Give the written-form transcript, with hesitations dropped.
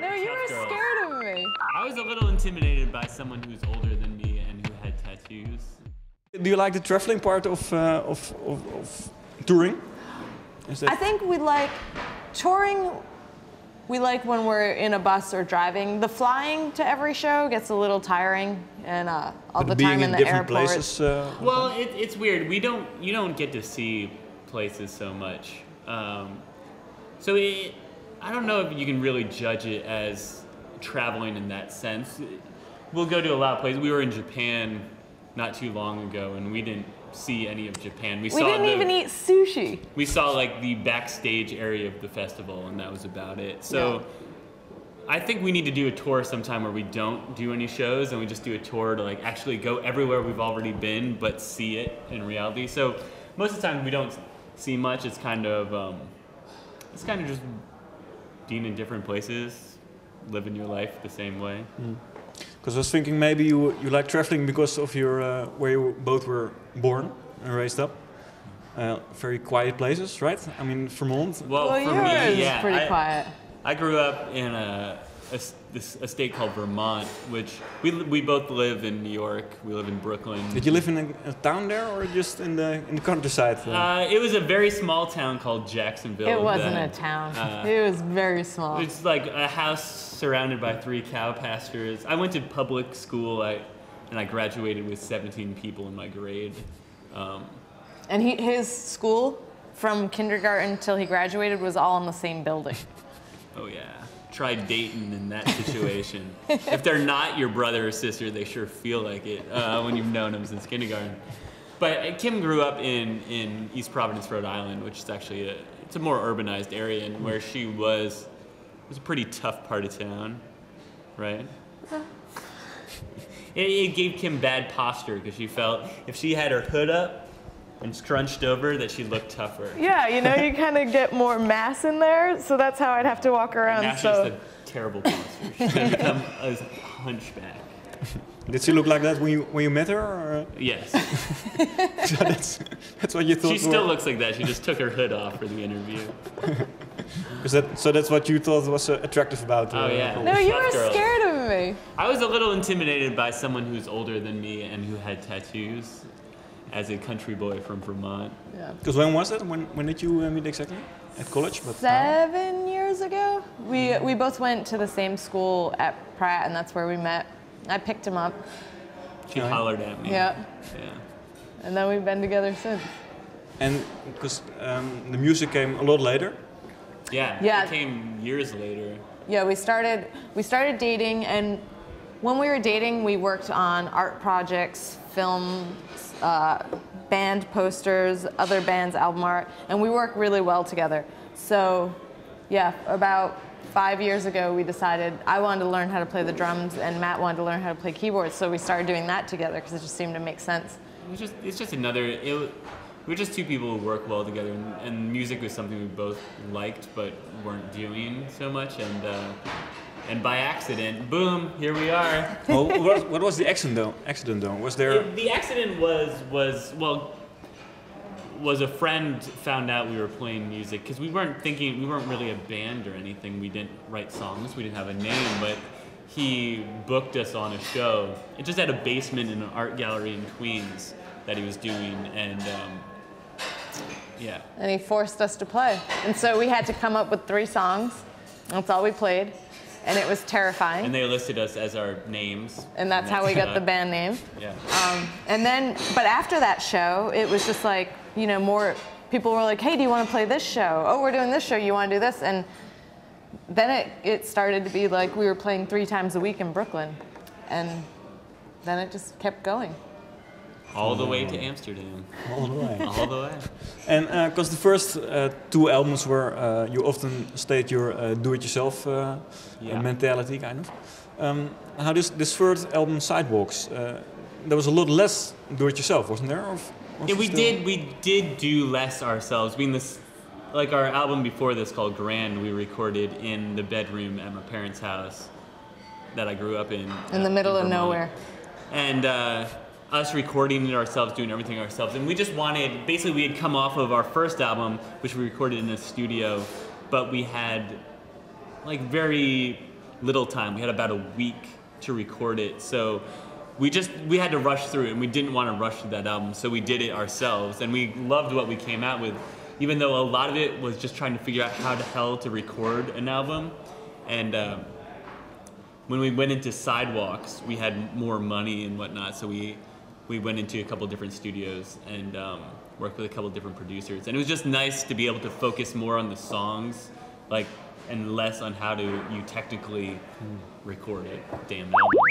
No, you tough were girls. scared of me. I was a little intimidated by someone who's older than me and who had tattoos. Do you like the traveling part of touring? Is that I think we like touring. We like when we're in a bus or driving. The flying to every show gets a little tiring, and all the being time in the different airport. places? Well, it's weird. You don't get to see places so much. I don't know if you can really judge it as traveling in that sense. We'll go to a lot of places. We were in Japan not too long ago, and we didn't see any of Japan. We didn't even eat sushi. We saw like the backstage area of the festival, and that was about it. So I think we need to do a tour sometime where we don't do any shows, and we just do a tour to like actually go everywhere we've already been, but see it in reality. So most of the time we don't see much. It's kind of just being in different places, living your life the same way. Because I was thinking maybe you like traveling because of your where you both were born and raised up. Very quiet places, right? I mean, Vermont. Well, for yours me, is pretty quiet. I grew up in a state called Vermont, which we both live in New York. We live in Brooklyn. Did you live in a town there, or just in the countryside? It was a very small town called Jacksonville. It wasn't a town. It was very small. It's like a house surrounded by 3 cow pastures. I went to public school, and I graduated with 17 people in my grade. And his school, from kindergarten till he graduated, was all in the same building. Oh yeah. Try Dayton in that situation. If they're not your brother or sister, they sure feel like it when you've known them since kindergarten. But Kim grew up in East Providence, Rhode Island, which is actually it's a more urbanized area, and where she was a pretty tough part of town, right? It gave Kim bad posture because she felt if she had her hood up and scrunched over that she looked tougher. Yeah, you kind of get more mass in there, so that's how I'd have to walk around. Now she's a terrible posture. She's going to become a hunchback. Did she look like that when you met her? Or? Yes. So that's what you thought. She still looks like that. She just took her hood off for the interview. So that's what you thought was attractive about? Oh yeah. No, you were girls. scared of me. I was a little intimidated by someone who's older than me and who had tattoos, as a country boy from Vermont. Yeah. Because when was that? When did you meet exactly? At college? But 7 years ago. We both went to the same school at Pratt, and that's where we met. I picked him up. She hollered at me. Yeah. Yeah. And then we've been together since. And because the music came a lot later. Yeah. It came years later. Yeah, we started dating, and when we were dating, we worked on art projects, films, band posters, other bands' album art, and we work really well together. So, yeah, about 5 years ago, we decided I wanted to learn how to play the drums, and Matt wanted to learn how to play keyboards. So we started doing that together because it just seemed to make sense. It's just we're just two people who work well together, and music was something we both liked but weren't doing so much, and by accident, boom, here we are. Oh, what was the accident though? Was there? The accident was a friend found out we were playing music because we weren't really a band or anything. We didn't write songs. We didn't have a name, but he booked us on a show. It just had a basement in an art gallery in Queens that he was doing, and yeah. And he forced us to play, and so we had to come up with 3 songs. That's all we played. And it was terrifying. And they listed us as our names. And that's how we got the band name. Yeah. But after that show, it was just like, more people were like, hey, do you want to play this show? Oh, we're doing this show, you want to do this? And then it started to be like we were playing 3 times a week in Brooklyn. And then it just kept going. All the way to Amsterdam. All the way. All the way. And because the first 2 albums were, you often state your do-it-yourself mentality, kind of. How this third album, Sidewalks, there was a lot less do-it-yourself, wasn't there? Yeah, we did do less ourselves. I mean, like our album before this called Grand, we recorded in the bedroom at my parents' house that I grew up in. In the middle of nowhere. And us recording it ourselves, doing everything ourselves. And we just wanted, basically we had come off of our first album, which we recorded in a studio, but we had like very little time. We had about a week to record it, so we had to rush through it, and we didn't want to rush through that album, so we did it ourselves, and we loved what we came out with, even though a lot of it was just trying to figure out how the hell to record an album. And when we went into Sidewalks, we had more money and whatnot, so we went into a couple different studios and worked with a couple different producers, and it was just nice to be able to focus more on the songs, like, and less on how to you technically record a damn album.